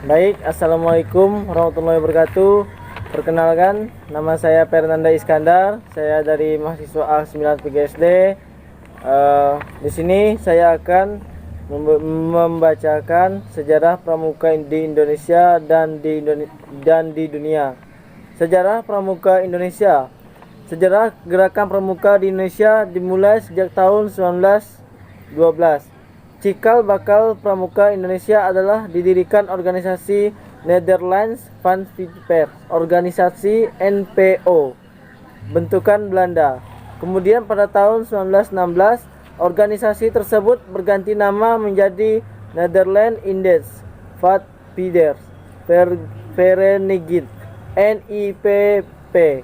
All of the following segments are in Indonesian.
Baik, Assalamualaikum warahmatullahi wabarakatuh. Perkenalkan, nama saya Fernanda Iskandar. Saya dari mahasiswa A9 PGSD. Di sini saya akan membacakan sejarah pramuka di Indonesia dan di dunia. Sejarah pramuka Indonesia. Sejarah gerakan pramuka di Indonesia dimulai sejak tahun 1912. Cikal bakal pramuka Indonesia adalah didirikan organisasi Nederlands Van Vipers, organisasi NPO, bentukan Belanda. Kemudian pada tahun 1916, organisasi tersebut berganti nama menjadi Nederland Indisch Vatpieders Vereniging NIPP.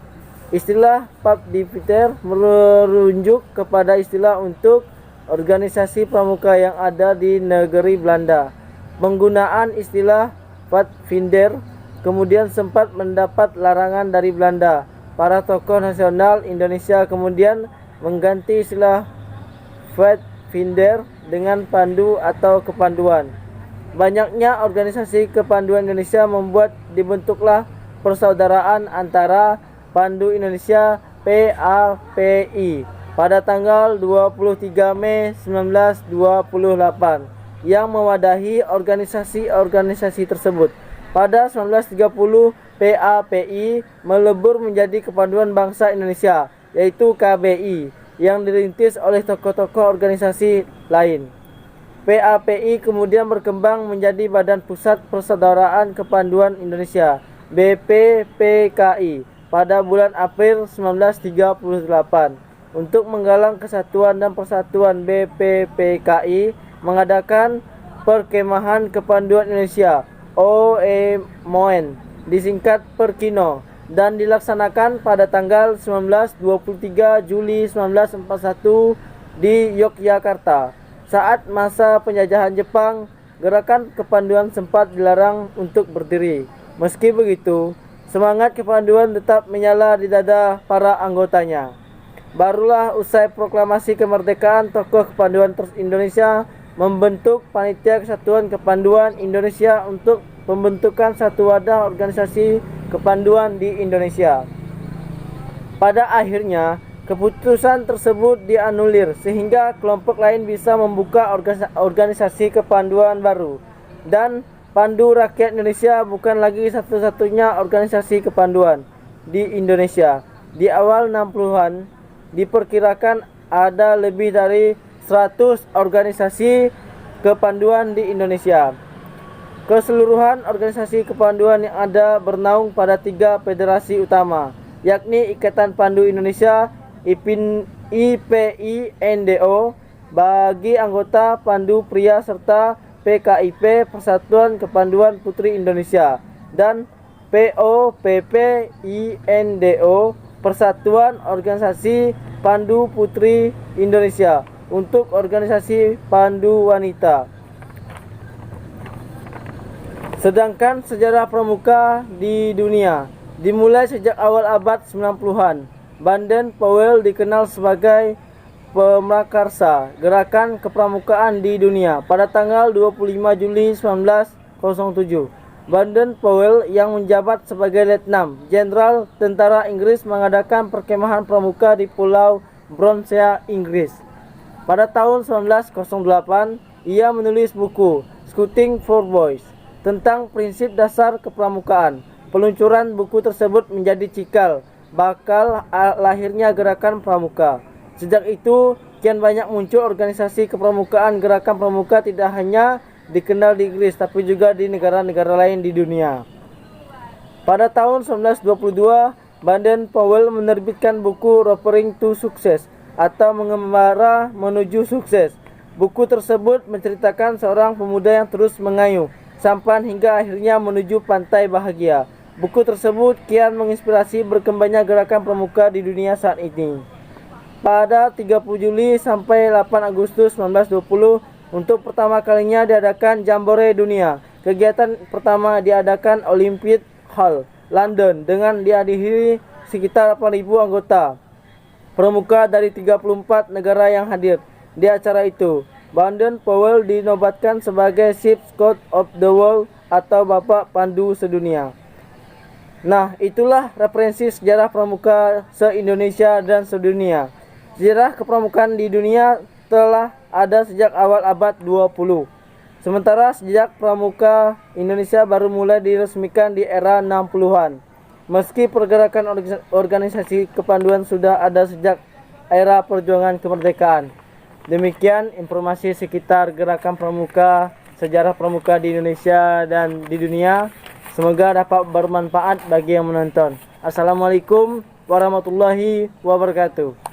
Istilah Vatpieders merujuk kepada istilah untuk organisasi pramuka yang ada di negeri Belanda. Penggunaan istilah Vatvinder kemudian sempat mendapat larangan dari Belanda. Para tokoh nasional Indonesia kemudian mengganti istilah Vatvinder dengan pandu atau kepanduan. Banyaknya organisasi kepanduan Indonesia membuat dibentuklah persaudaraan antara Pandu Indonesia PAPI pada tanggal 23 Mei 1928 yang mewadahi organisasi-organisasi tersebut. Pada 1930 PAPI melebur menjadi Kepanduan Bangsa Indonesia, yaitu KBI, yang dirintis oleh tokoh-tokoh organisasi lain. PAPI kemudian berkembang menjadi Badan Pusat Persaudaraan Kepanduan Indonesia BPPKI pada bulan April 1938. Untuk menggalang kesatuan dan persatuan, BPPKI mengadakan Perkemahan Kepanduan Indonesia OEMON, disingkat Perkino, dan dilaksanakan pada tanggal 23 Juli 1941 di Yogyakarta. Saat masa penjajahan Jepang, gerakan kepanduan sempat dilarang untuk berdiri. Meski begitu, semangat kepanduan tetap menyala di dada para anggotanya. Barulah usai proklamasi kemerdekaan, tokoh kepanduan Indonesia membentuk Panitia Kesatuan Kepanduan Indonesia untuk pembentukan satu wadah organisasi kepanduan di Indonesia. Pada akhirnya, keputusan tersebut dianulir sehingga kelompok lain bisa membuka organisasi kepanduan baru. Dan Pandu Rakyat Indonesia bukan lagi satu-satunya organisasi kepanduan di Indonesia. Di awal 60-an, diperkirakan ada lebih dari 100 organisasi kepanduan di Indonesia. Keseluruhan organisasi kepanduan yang ada bernaung pada 3 federasi utama, yakni Ikatan Pandu Indonesia IPI-NDO bagi anggota pandu pria serta PKIP Persatuan Kepanduan Putri Indonesia dan POPP-INDO Persatuan Organisasi Pandu Putri Indonesia untuk organisasi pandu wanita. Sedangkan sejarah pramuka di dunia dimulai sejak awal abad 90-an. Baden Powell dikenal sebagai pemakarsa gerakan kepramukaan di dunia pada tanggal 25 Juli 1907. Baden Powell yang menjabat sebagai Letnan Jenderal Tentara Inggris mengadakan perkemahan pramuka di Pulau Bronsea, Inggris. Pada tahun 1908, ia menulis buku Scouting for Boys tentang prinsip dasar kepramukaan. Peluncuran buku tersebut menjadi cikal bakal lahirnya gerakan pramuka. Sejak itu, kian banyak muncul organisasi kepramukaan. Gerakan pramuka tidak hanya dikenal di Inggris tapi juga di negara-negara lain di dunia. Pada tahun 1922, Baden Powell menerbitkan buku Roving to Success atau Mengembara Menuju Sukses. Buku tersebut menceritakan seorang pemuda yang terus mengayuh sampan hingga akhirnya menuju pantai bahagia. Buku tersebut kian menginspirasi berkembangnya gerakan pramuka di dunia saat ini. Pada 30 Juli sampai 8 Agustus 1920, untuk pertama kalinya diadakan Jambore Dunia. Kegiatan pertama diadakan Olympic Hall, London, dengan dihadiri sekitar 8.000 anggota pramuka dari 34 negara yang hadir. Di acara itu, Baden Powell dinobatkan sebagai Chief Scout of the World atau Bapak Pandu Sedunia. Nah, itulah referensi sejarah pramuka se-Indonesia dan sedunia. Sejarah kepramukaan di dunia telah ada sejak awal abad 20. Sementara sejak pramuka Indonesia baru mulai diresmikan di era 60-an. Meski pergerakan organisasi kepanduan sudah ada sejak era perjuangan kemerdekaan. Demikian informasi sekitar gerakan pramuka, sejarah pramuka di Indonesia dan di dunia. Semoga dapat bermanfaat bagi yang menonton. Assalamualaikum warahmatullahi wabarakatuh.